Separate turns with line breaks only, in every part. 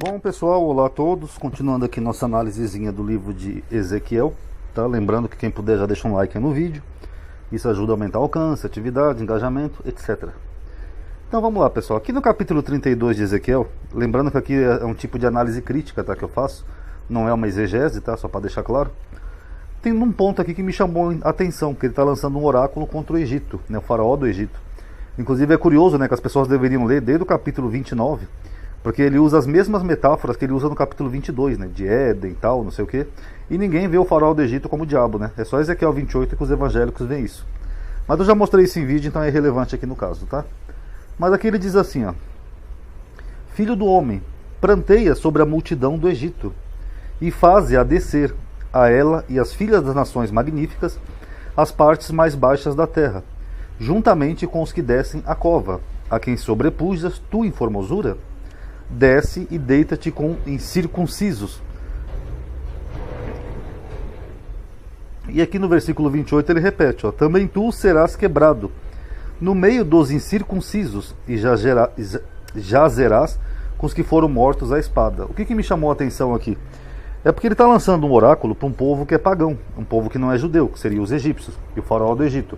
Bom pessoal, olá a todos, continuando aqui nossa análisezinha do livro de Ezequiel, tá? Lembrando que quem puder já deixa um like aí no vídeo, isso ajuda a aumentar o alcance, atividade, engajamento, etc. Então vamos lá pessoal, aqui no capítulo 32 de Ezequiel, lembrando que aqui é um tipo de análise crítica, tá, que eu faço, não é uma exegese, tá, só para deixar claro. Tem um ponto aqui que me chamou a atenção, que ele está lançando um oráculo contra o Egito, né, o faraó do Egito. Inclusive é curioso, né, que as pessoas deveriam ler desde o capítulo 29, porque ele usa as mesmas metáforas que ele usa no capítulo 22, né, de Éden e tal, não sei o que, e ninguém vê o faraó do Egito como o diabo, né, é só Ezequiel 28 que os evangélicos veem isso. Mas eu já mostrei isso em vídeo, então é relevante aqui no caso, tá? Mas aqui ele diz assim, ó: Filho do homem, pranteia sobre a multidão do Egito, e faze-a descer, a ela e as filhas das nações magníficas, as partes mais baixas da terra, juntamente com os que descem a cova, a quem sobrepujas tu em formosura, desce e deita-te com incircuncisos. E aqui no versículo 28 ele repete, ó: também tu serás quebrado no meio dos incircuncisos, e jazerás com os que foram mortos à espada. O que me chamou a atenção aqui? É porque ele está lançando um oráculo para um povo que é pagão, um povo que não é judeu, que seria os egípcios, e o faraó do Egito.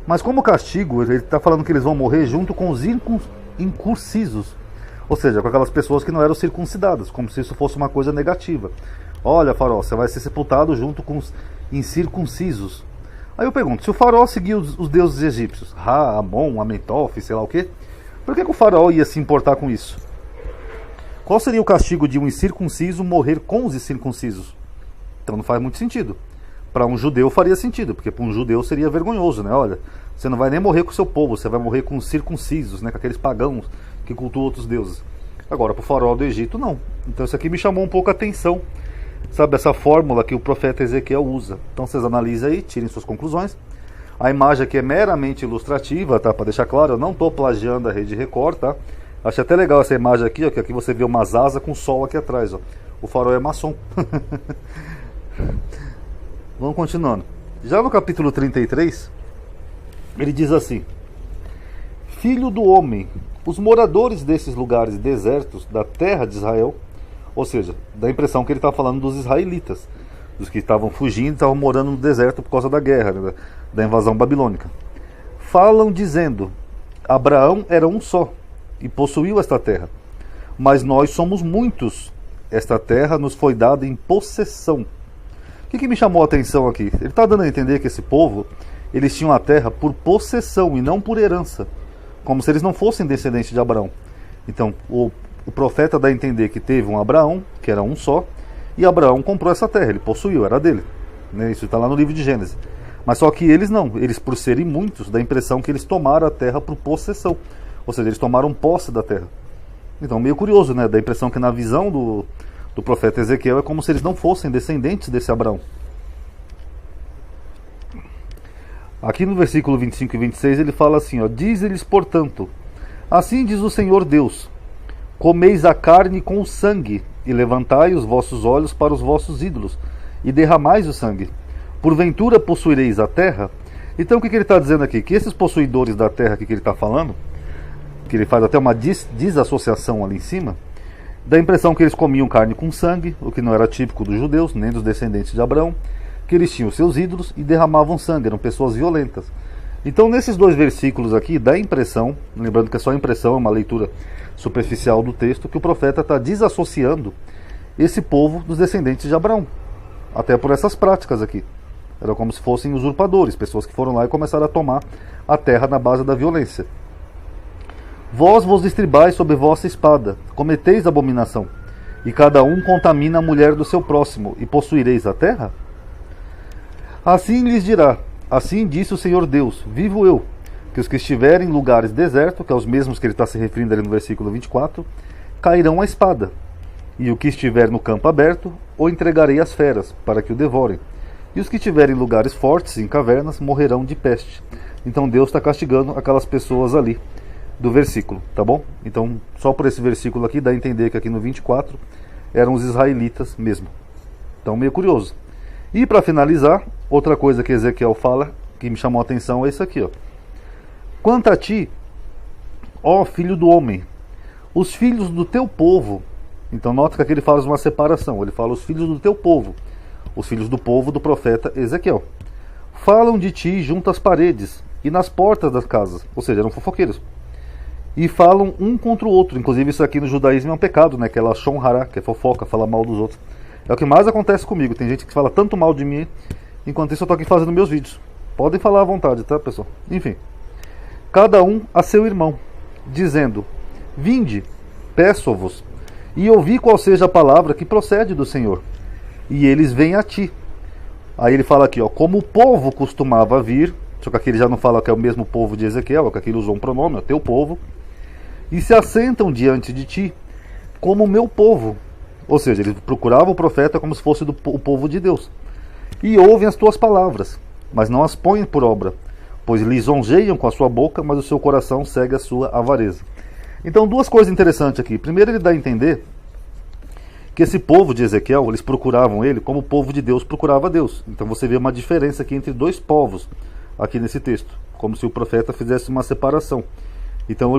Mas como castigo, ele está falando que eles vão morrer junto com os incircuncisos, ou seja, com aquelas pessoas que não eram circuncidadas, como se isso fosse uma coisa negativa. Olha, faraó, você vai ser sepultado junto com os incircuncisos. Aí eu pergunto, se o faraó seguia os deuses egípcios, Ra, Amon, Amentof, sei lá o quê, por que o faraó ia se importar com isso? Qual seria o castigo de um incircunciso morrer com os incircuncisos? Então não faz muito sentido. Para um judeu faria sentido, porque para um judeu seria vergonhoso, né? Olha, você não vai nem morrer com o seu povo, você vai morrer com os circuncisos, né? Com aqueles pagãos que cultuam outros deuses. Agora, para o faraó do Egito, não. Então isso aqui me chamou um pouco a atenção, sabe? Essa fórmula que o profeta Ezequiel usa. Então vocês analisem aí, tirem suas conclusões. A imagem aqui é meramente ilustrativa, tá? Para deixar claro, eu não estou plagiando a Rede Record, tá? Acho até legal essa imagem aqui, ó, que aqui você vê umas asas com sol aqui atrás, ó. O faraó é maçom. Vamos continuando. Já no capítulo 33, ele diz assim: Filho do homem, os moradores desses lugares desertos da terra de Israel, ou seja, dá a impressão que ele está falando dos israelitas, dos que estavam fugindo e estavam morando no deserto por causa da guerra, né, da invasão babilônica, falam dizendo: Abraão era um só e possuiu esta terra, mas nós somos muitos. Esta terra nos foi dada em possessão. O que me chamou a atenção aqui? Ele está dando a entender que esse povo, eles tinham a terra por possessão e não por herança, como se eles não fossem descendentes de Abraão. Então o profeta dá a entender que teve um Abraão, que era um só, e Abraão comprou essa terra, ele possuiu, era dele, né? Isso está lá no livro de Gênesis. Mas só que eles não, eles por serem muitos, dá a impressão que eles tomaram a terra por possessão, ou seja, eles tomaram posse da terra. Então meio curioso, né? Dá a impressão que na visão do profeta Ezequiel é como se eles não fossem descendentes desse Abraão. Aqui no versículo 25 e 26 ele fala assim, ó: Diz-lhes, portanto, assim diz o Senhor Deus: Comeis a carne com o sangue, e levantai os vossos olhos para os vossos ídolos, e derramais o sangue. Porventura possuireis a terra? Então o que ele está dizendo aqui? Que esses possuidores da terra que ele está falando, que ele faz até uma desassociação ali em cima, dá a impressão que eles comiam carne com sangue, o que não era típico dos judeus, nem dos descendentes de Abraão, que eles tinham seus ídolos e derramavam sangue, eram pessoas violentas. Então nesses dois versículos aqui dá a impressão, lembrando que é só impressão, é uma leitura superficial do texto, que o profeta está desassociando esse povo dos descendentes de Abraão, até por essas práticas aqui. Eram como se fossem usurpadores, pessoas que foram lá e começaram a tomar a terra na base da violência. Vós vos distribais sob vossa espada, cometeis abominação, e cada um contamina a mulher do seu próximo, e possuireis a terra? Assim lhes dirá: assim disse o Senhor Deus, vivo eu, que os que estiverem em lugares desertos, que é os mesmos que ele está se referindo ali no versículo 24, cairão à espada, e o que estiver no campo aberto, o entregarei às feras, para que o devorem, e os que estiverem em lugares fortes, em cavernas, morrerão de peste. Então Deus está castigando aquelas pessoas ali do versículo, tá bom? Então, só por esse versículo aqui, dá a entender que aqui no 24 eram os israelitas mesmo. Então, meio curioso. E para finalizar, outra coisa que Ezequiel fala, que me chamou a atenção, é isso aqui, ó. Quanto a ti, ó filho do homem, os filhos do teu povo Então nota que aqui ele faz uma separação. Ele fala os filhos do teu povo, os filhos do povo do profeta Ezequiel. Falam de ti junto às paredes e nas portas das casas, ou seja, eram fofoqueiros. E falam um contra o outro. Inclusive isso aqui no judaísmo é um pecado, né? Que é lashon hara, que é fofoca, falar mal dos outros. É o que mais acontece comigo. Tem gente que fala tanto mal de mim, enquanto isso eu estou aqui fazendo meus vídeos. Podem falar à vontade, tá, pessoal? Enfim. Cada um a seu irmão, dizendo: vinde, peço-vos, e ouvi qual seja a palavra que procede do Senhor. E eles vêm a ti. Aí ele fala aqui, ó, como o povo costumava vir, só que aqui ele já não fala que é o mesmo povo de Ezequiel, que aqui ele usou um pronome, ó, teu povo, e se assentam diante de ti como o meu povo. Ou seja, eles procuravam o profeta como se fosse o povo de Deus. E ouvem as tuas palavras, mas não as põem por obra, pois lisonjeiam com a sua boca, mas o seu coração segue a sua avareza. Então, duas coisas interessantes aqui. Primeiro, ele dá a entender que esse povo de Ezequiel, eles procuravam ele como o povo de Deus procurava Deus. Então você vê uma diferença aqui entre dois povos, aqui nesse texto, como se o profeta fizesse uma separação. Então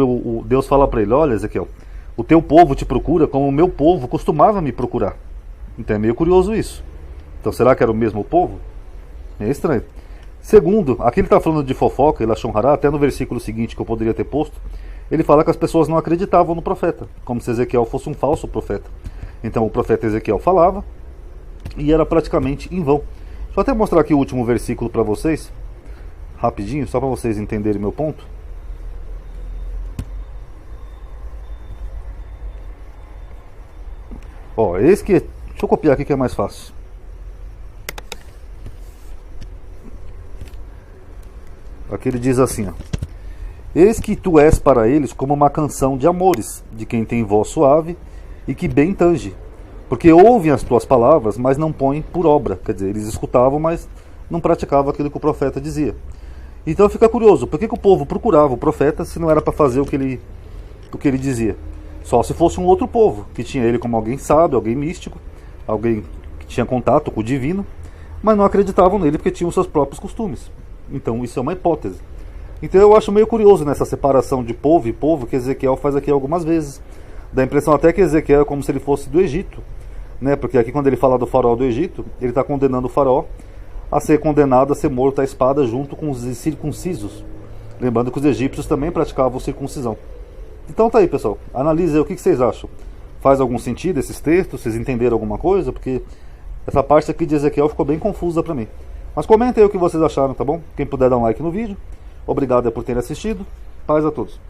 Deus fala para ele: olha, Ezequiel, o teu povo te procura como o meu povo costumava me procurar. Então é meio curioso isso. Então será que era o mesmo povo? É estranho. Segundo, aqui ele está falando de fofoca e lashon hara, até no versículo seguinte que eu poderia ter posto, ele fala que as pessoas não acreditavam no profeta, como se Ezequiel fosse um falso profeta. Então o profeta Ezequiel falava e era praticamente em vão. Deixa eu até mostrar aqui o último versículo para vocês, rapidinho, só para vocês entenderem meu ponto. Ó, esse que... Deixa eu copiar aqui que é mais fácil. Aqui ele diz assim, ó: eis que tu és para eles como uma canção de amores, de quem tem voz suave e que bem tange, porque ouvem as tuas palavras, mas não põem por obra. Quer dizer, eles escutavam, mas não praticavam aquilo que o profeta dizia. Então fica curioso, por que o povo procurava o profeta se não era para fazer o que ele dizia? Só se fosse um outro povo, que tinha ele como alguém sábio, alguém místico, alguém que tinha contato com o divino, mas não acreditavam nele porque tinham seus próprios costumes. Então isso é uma hipótese. Então eu acho meio curioso nessa separação de povo e povo que Ezequiel faz aqui algumas vezes. Dá a impressão até que Ezequiel é como se ele fosse do Egito, né? Porque aqui quando ele fala do faraó do Egito, ele está condenando o faraó a ser condenado a ser morto à espada junto com os circuncisos. Lembrando que os egípcios também praticavam circuncisão. Então tá aí, pessoal. Analise aí o que vocês acham. Faz algum sentido esses textos? Vocês entenderam alguma coisa? Porque essa parte aqui de Ezequiel ficou bem confusa para mim. Mas comentem aí o que vocês acharam, tá bom? Quem puder dar um like no vídeo. Obrigado por terem assistido. Paz a todos.